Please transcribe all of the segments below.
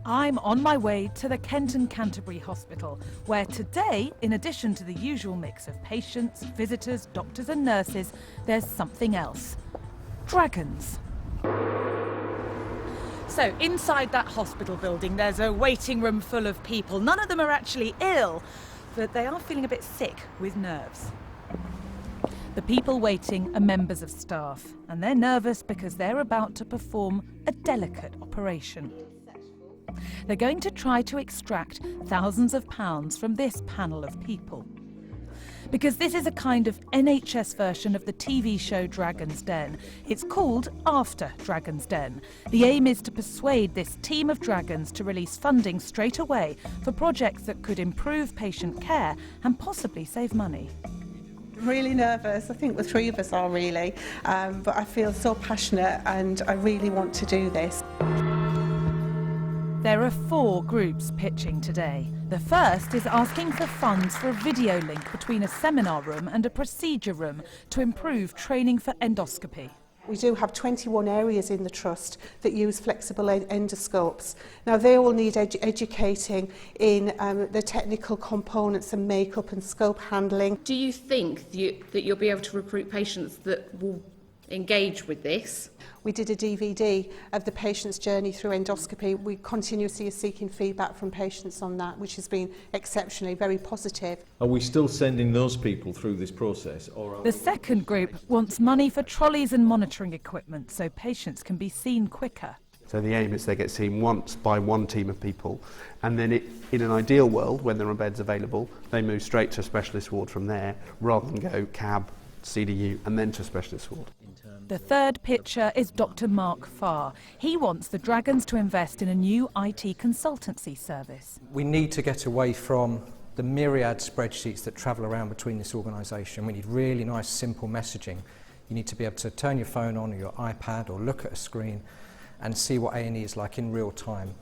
I'm on my way to the Kent and Canterbury Hospital, where today, in addition to the usual mix of patients, visitors, doctors and nurses, there's something else. Dragons. So inside that hospital building there's a waiting room full of people. None of them are actually ill, but they are feeling a bit sick with nerves. The people waiting are members of staff, and they're nervous because they're about to perform a delicate operation. They're going to try to extract thousands of pounds from this panel of people. Because this is a kind of NHS version of the TV show Dragons Den. It's called After Dragons Den. The aim is to persuade this team of dragons to release funding straight away for projects that could improve patient care and possibly save money. Really nervous. I think the three of us are really, but I feel so passionate and I really want to do this. There are 4 groups pitching today. The first is asking for funds for a video link between a seminar room and a procedure room to improve training for endoscopy. We do have 21 areas in the Trust that use flexible endoscopes. Now they all need educating in the technical components and makeup and scope handling. Do you think that you'll be able to recruit patients that will engage with this? We did a DVD of the patient's journey through endoscopy. We continuously are seeking feedback from patients on that, which has been exceptionally very positive. Are we still sending those people through this process? The second group wants money for trolleys and monitoring equipment so patients can be seen quicker. So the aim is they get seen once by one team of people, and then in an ideal world, when there are beds available, they move straight to a specialist ward from there, rather than go cab, CDU and then to a specialist ward. The third pitcher is Dr. Mark Farr. He wants the Dragons to invest in a new IT consultancy service. We need to get away from the myriad spreadsheets that travel around between this organisation. We need really nice, simple messaging. You need to be able to turn your phone on or your iPad or look at a screen and see what A&E is like in real time.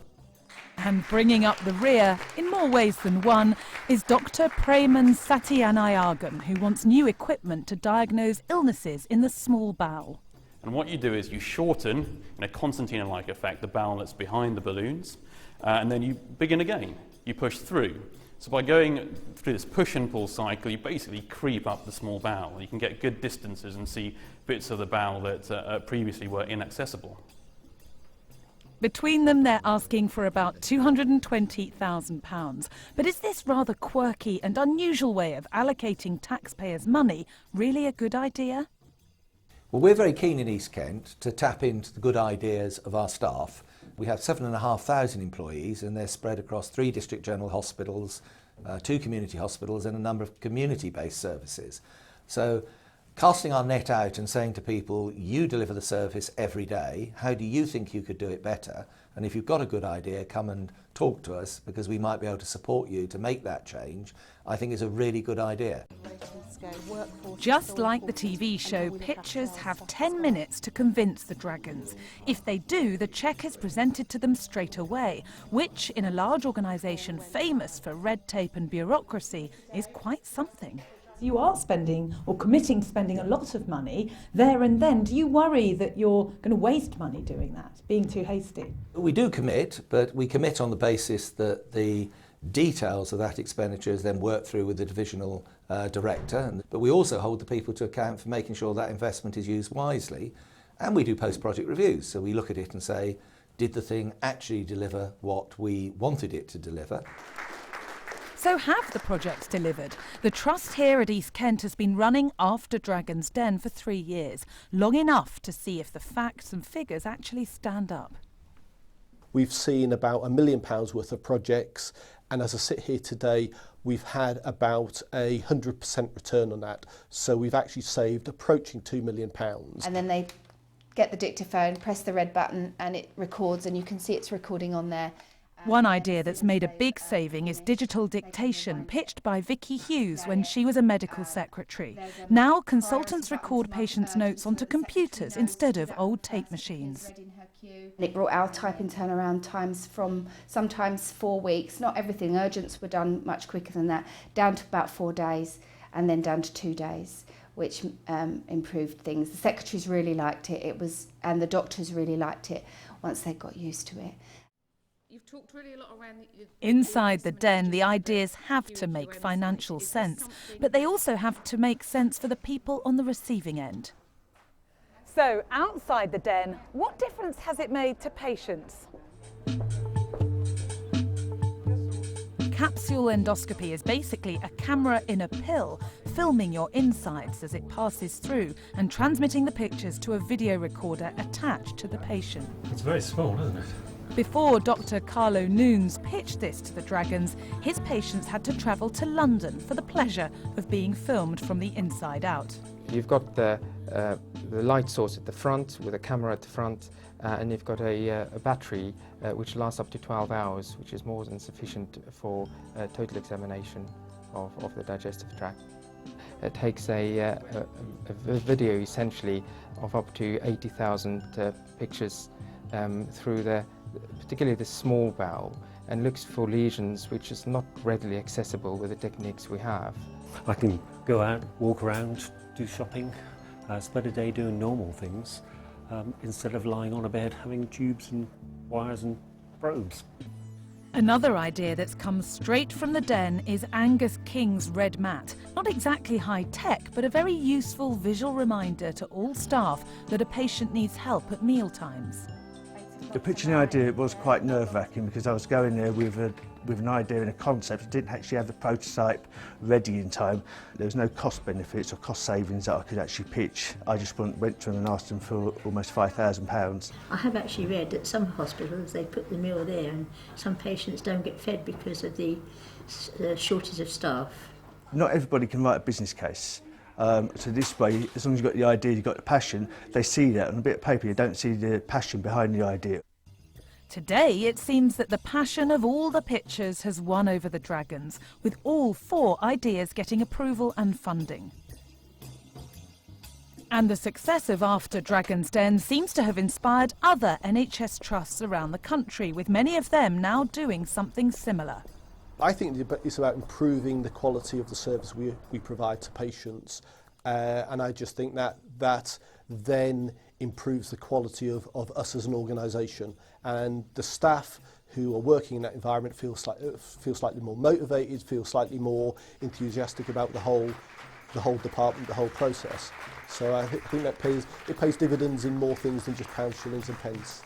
And bringing up the rear, in more ways than one, is Dr. Preman Satyanayagan, who wants new equipment to diagnose illnesses in the small bowel. And what you do is you shorten, in a concertina-like effect, the bowel that's behind the balloons, and then you begin again. You push through. So by going through this push and pull cycle, you basically creep up the small bowel. You can get good distances and see bits of the bowel that previously were inaccessible. Between them, they're asking for about £220,000. But is this rather quirky and unusual way of allocating taxpayers' money really a good idea? Well, we're very keen in East Kent to tap into the good ideas of our staff. We have 7,500 employees and they're spread across 3 district general hospitals, 2 community hospitals and a number of community-based services. So casting our net out and saying to people, you deliver the service every day, how do you think you could do it better? And if you've got a good idea, come and talk to us because we might be able to support you to make that change, I think is a really good idea. Just like the TV show, pitchers have 10 minutes to convince the Dragons. If they do, the cheque is presented to them straight away, which in a large organisation famous for red tape and bureaucracy is quite something. You are spending or committing to spending a lot of money there and then. Do you worry that you're going to waste money doing that, being too hasty? We do commit, but we commit on the basis that the details of that expenditure is then worked through with the divisional director. But we also hold the people to account for making sure that investment is used wisely. And we do post-project reviews. So we look at it and say, did the thing actually deliver what we wanted it to deliver? So have the projects delivered? The Trust here at East Kent has been running After Dragons Den for 3 years, long enough to see if the facts and figures actually stand up. We've seen about £1 million worth of projects, and as I sit here today, we've had about a 100% return on that. So we've actually saved approaching £2 million. And then they get the dictaphone, press the red button, and it records, and you can see it's recording on there. One idea that's made a big saving is digital dictation, pitched by Vicky Hughes when she was a medical secretary. Now consultants record patients' notes onto computers instead of old tape machines. It brought our typing turnaround times from sometimes 4 weeks, not everything, urgents were done much quicker than that, down to about 4 days and then down to 2 days, which improved things. The secretaries really liked it, and the doctors really liked it once they got used to it. You've talked really a lot around the Inside the den, the ideas have to make financial sense, but they also have to make sense for the people on the receiving end. So, outside the den, what difference has it made to patients? Capsule endoscopy is basically a camera in a pill, filming your insides as it passes through and transmitting the pictures to a video recorder attached to the patient. It's very small, isn't it? Before Dr. Carlo Nunes pitched this to the Dragons, his patients had to travel to London for the pleasure of being filmed from the inside out. You've got the light source at the front with a camera at the front, and you've got a battery which lasts up to 12 hours, which is more than sufficient for total examination of the digestive tract. It takes a video essentially of up to 80,000 pictures through particularly the small bowel, and looks for lesions which is not readily accessible with the techniques we have. I can go out, walk around, do shopping, spend a day doing normal things, instead of lying on a bed having tubes and wires and probes. Another idea that's come straight from the den is Angus King's red mat. Not exactly high-tech, but a very useful visual reminder to all staff that a patient needs help at mealtimes. The pitching the idea was quite nerve-wracking because I was going there with an idea and a concept. I didn't actually have the prototype ready in time. There was no cost benefits or cost savings that I could actually pitch. I just went to them and asked them for almost £5,000. I have actually read that some hospitals, they put the meal there and some patients don't get fed because of the shortage of staff. Not everybody can write a business case. So this way, as long as you've got the idea, you've got the passion, they see that. On a bit of paper, you don't see the passion behind the idea. Today, it seems that the passion of all the pitchers has won over the Dragons, with all 4 ideas getting approval and funding. And the success of After Dragons Den seems to have inspired other NHS trusts around the country, with many of them now doing something similar. I think it's about improving the quality of the service we provide to patients, and I just think that then improves the quality of us as an organisation, and the staff who are working in that environment feel slightly more motivated, feel slightly more enthusiastic about the whole department, the whole process. So I think that pays dividends in more things than just pounds, shillings and pence.